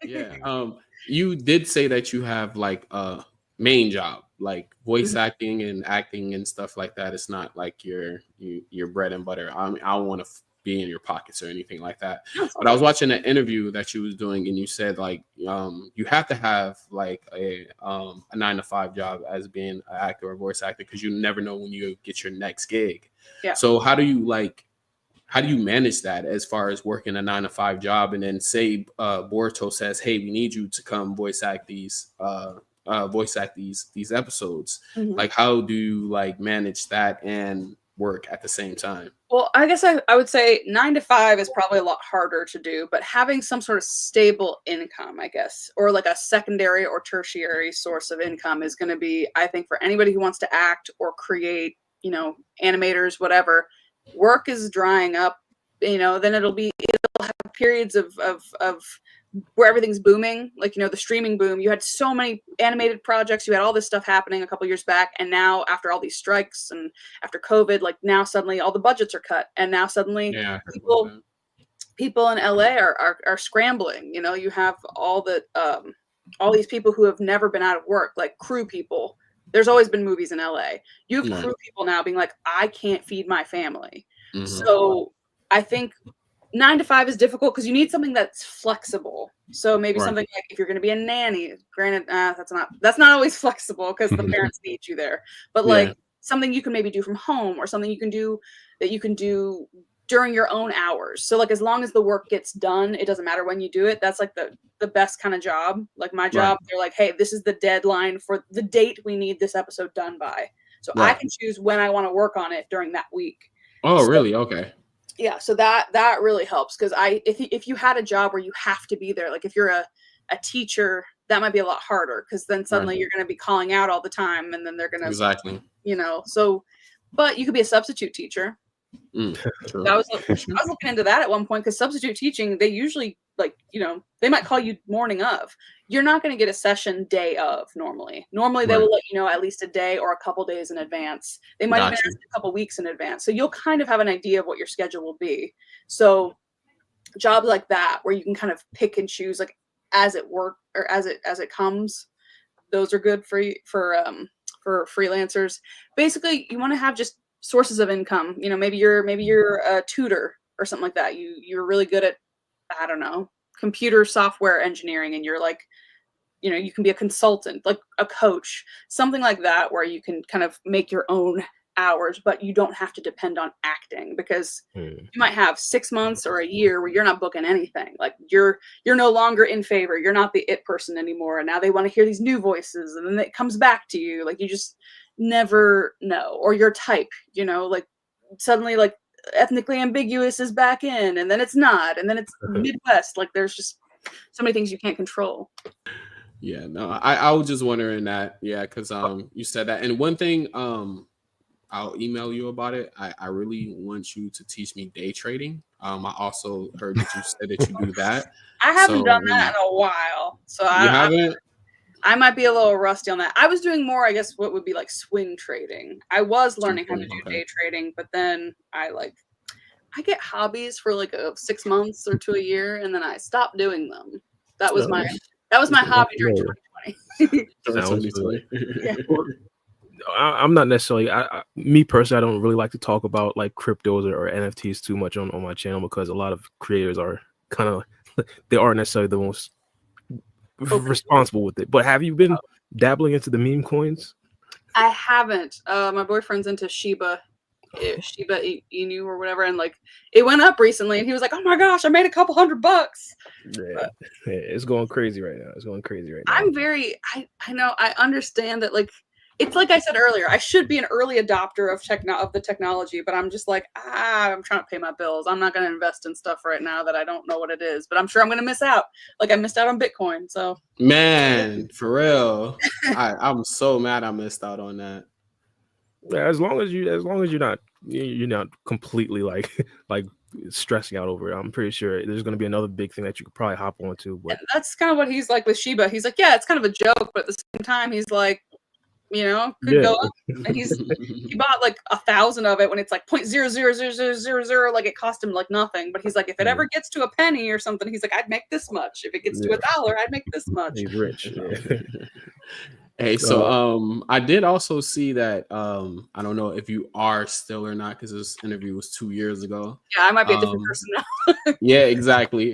Yeah. You did say that you have like a main job, like voice acting and stuff like that. It's not like your bread and butter. I mean, I don't want to be in your pockets or anything like that. No, it's all But I good. was watching an interview that you was doing, and you said like you have to have like a 9 to 5 job as being an actor or voice actor because you never know when you get your next gig. Yeah. So how do you manage that as far as working a 9 to 5 job and then say Boruto says, "Hey, we need you to come voice act these episodes." Mhm. Like, how do you like manage that and work at the same time? Well, I guess I would say 9 to 5 is probably a lot harder to do, but having some sort of stable income, I guess, or like a secondary or tertiary source of income is going to be, I think, for anybody who wants to act or create, animators, whatever, work is drying up, then it'll have periods of where everything's booming, like the streaming boom. You had so many animated projects, you had all this stuff happening a couple years back, and now after all these strikes and after COVID, like now suddenly all the budgets are cut, and now suddenly Yeah, I heard about people that. people in LA are scrambling. You have all these people who have never been out of work, like crew people. There's always been movies in LA. You have Right. crew people now being like, I can't feed my family. Hmm. So I think 9 to 5 is difficult because you need something that's flexible. So maybe Right. something like if you're going to be a nanny, granted, that's not always flexible because the parents need you there. But like Yeah. something you can maybe do from home, or something you can do during your own hours. So like as long as the work gets done, it doesn't matter when you do it. That's like the best kind of job. Like my Right. job, they're like, hey, this is the deadline for the date we need this episode done by. So I Right. can choose when I want to work on it during that week. Oh, So really? Okay. yeah, so that really helps because if you had a job where you have to be there, like if you're a teacher, that might be a lot harder because then Right. suddenly you're going to be calling out all the time, and then they're going to, Exactly. so, but you could be a substitute teacher. True. I was looking into that at one point because substitute teaching, they usually they might call you morning of. You're not going to get a session day of normally. Normally they Right. will let you know at least a day or a couple days in advance. They might even Got ask you. a couple weeks in advance. So you'll kind of have an idea of what your schedule will be. So jobs like that where you can kind of pick and choose like as it work or as it comes, those are good for freelancers. Basically, you want to have just sources of income. Maybe you're a tutor or something like that. You're really good at, I don't know, computer software engineering, and you're like, you can be a consultant, like a coach, something like that, where you can kind of make your own hours, but you don't have to depend on acting because you might have 6 months or a year where you're not booking anything. Like you're no longer in favor. You're not the it person anymore. And now they want to hear these new voices, and then it comes back to you. Like you just never know. Or your type, like suddenly like ethnically ambiguous is back in, and then it's not, and then it's Midwest. Like there's just so many things you can't control. Yeah, no, I was just wondering that. Yeah, because you said that. And one thing I'll email you about it. I really want you to teach me day trading. I also heard that you said that you do that. I haven't done So that in a while, so you haven't? I might be a little rusty on that. I was doing more, I guess, what would be like swing trading. I was learning how to do Okay. day trading, but then I get hobbies for like 6 months or to a year, and then I stopped doing them. That was my hobby during 2020. Sounds good. Yeah. I'm not necessarily. Me personally, I don't really like to talk about like cryptos or NFTs too much on my channel because a lot of creators are kind of they aren't necessarily the most responsible with it. But have you been dabbling into the meme coins? I haven't. My boyfriend's into Shiba Inu or whatever, and like it went up recently, and he was like, "Oh my gosh, I made a couple $100." Yeah, it's going crazy right now. I know, I understand that, like, it's like I said earlier, I should be an early adopter of the technology, but I'm just like, I'm trying to pay my bills. I'm not going to invest in stuff right now that I don't know what it is, but I'm sure I'm going to miss out. Like I missed out on Bitcoin. So Man, for real. I'm so mad I missed out on that. Yeah, as long as you're not completely like stressing out over it, I'm pretty sure there's going to be another big thing that you could probably hop onto. But that's kind of what he's like with Shiba. He's like, yeah, it's kind of a joke, but at the same time, he's like, You know, could go Yeah. up. And he bought like 1,000 of it when it's like 0.00000, like it cost him like nothing. But he's like, if it ever gets to a penny or something, he's like, I'd make this much. If it gets to Yeah. $1, I'd make this much. He's rich. Yeah. Hey, so I did also see that I don't know if you are still or not because this interview was 2 years ago. Yeah, I might be a different person now. Yeah, exactly.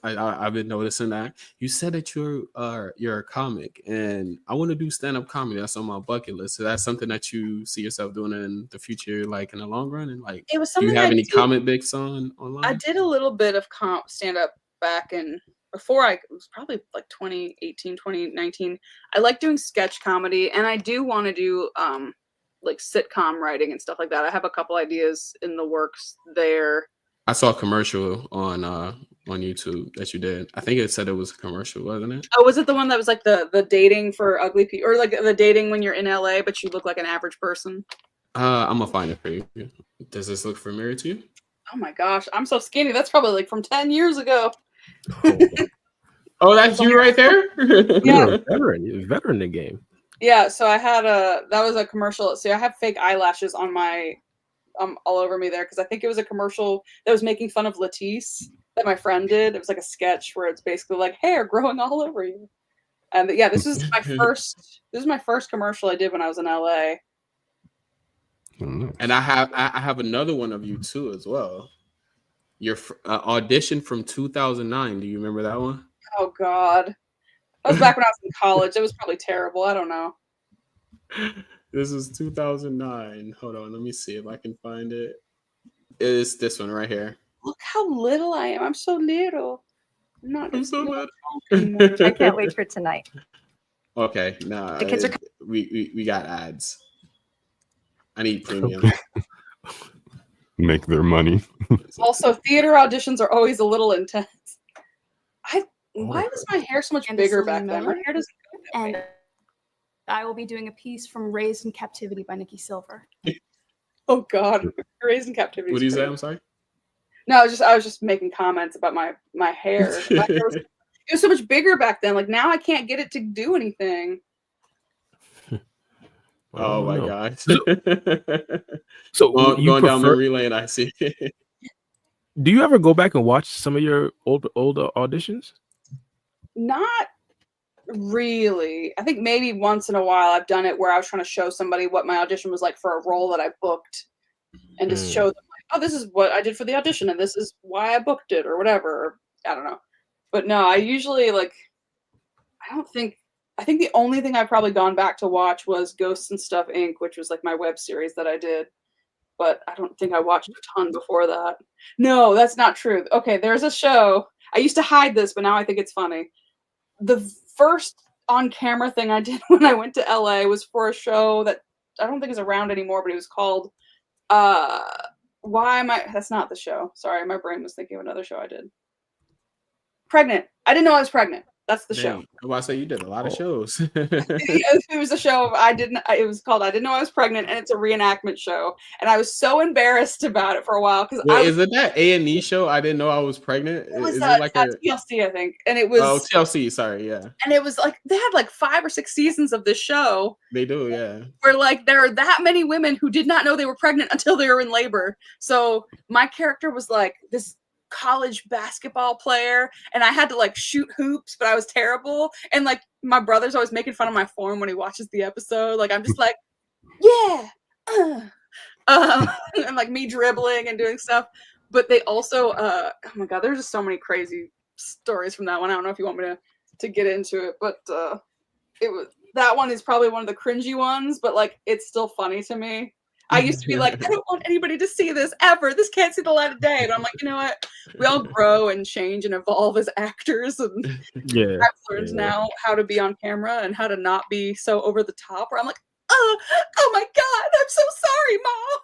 I've been noticing that. You said that you're a comic, and I want to do stand-up comedy. That's on my bucket list. So that's something that you see yourself doing in the future, like in the long run. And like, It was do you something have I any did. comic books online? I did a little bit of stand-up back in before it was probably like 2018, 2019. I like doing sketch comedy, and I do want to do like sitcom writing and stuff like that. I have a couple ideas in the works there. I saw a commercial on YouTube that you did. I think it said it was a commercial, wasn't it? Oh, was it the one that was like the dating for ugly people, or like the dating when you're in LA but you look like an average person? I'm gonna find it for you. Does this look familiar to you? Oh my gosh, I'm so skinny. That's probably like from 10 years ago. Oh, that's you right there? Yeah. You're a veteran in the game. Yeah, so I had that was a commercial. So I have fake eyelashes on my all over me there because I think it was a commercial that was making fun of Latisse that my friend did. It was like a sketch where it's basically like hair growing all over you. And yeah, this was my first commercial I did when I was in LA. And I have another one of you too as well. Your audition from 2009. Do you remember that one? Oh God, that was back when I was in college. It was probably terrible. I don't know. This is 2009. Hold on, let me see if I can find it. It's this one right here. Look how little I am. I'm so little. I'm so little. I can't wait for tonight. Okay, no, The kids are we got ads. I need premium. Make their money. Also, theater auditions are always a little intense. Why was my hair so much And bigger Selena back then? Miller. My hair doesn't go that way. And I will be doing a piece from Raised in Captivity by Nikki Silver. Oh God, Raised in Captivity. What do you say? I'm sorry. No, I was just making comments about my hair. My hair was, it was so much bigger back then. Like now, I can't get it to do anything. Oh my gosh. So going down memory lane, I see. Do you ever go back and watch some of your old auditions? Not really. I think maybe once in a while I've done it where I was trying to show somebody what my audition was like for a role that I booked, and just show them like, oh, this is what I did for the audition, and this is why I booked it, or whatever. Or, I don't know. But no, I usually I think the only thing I've probably gone back to watch was Ghosts and Stuff Inc., which was like my web series that I did. But I don't think I watched a ton before that. No, that's not true. Okay, there's a show. I used to hide this, but now I think it's funny. The first on-camera thing I did when I went to LA was for a show that I don't think is around anymore, but it was called That's not the show. Sorry, my brain was thinking of another show I did. Pregnant. I didn't know I was pregnant. That's the show. I'm about to say you did a lot of shows. It was a show it was called I Didn't Know I Was Pregnant, and it's a reenactment show. And I was so embarrassed about it for a while because is it that A&E show? I didn't know I was pregnant. It was is it like TLC, I think. And it was TLC, sorry, yeah. And it was like they had like 5 or 6 seasons of this show. They do, yeah. Where like there are that many women who did not know they were pregnant until they were in labor. So my character was like this college basketball player, and I had to like shoot hoops, but I was terrible. And like my brother's always making fun of my form when he watches the episode. Like I'm just like, yeah, and like me dribbling and doing stuff. But they also, oh my God, there's just so many crazy stories from that one. I don't know if you want me to get into it, but that one is probably one of the cringy ones, but like it's still funny to me. I used to be like, I don't want anybody to see this ever. This can't see the light of day. But I'm like, you know what? We all grow and change and evolve as actors. And I've learned now how to be on camera and how to not be so over the top. Where I'm like, oh my God, I'm so sorry, Mom.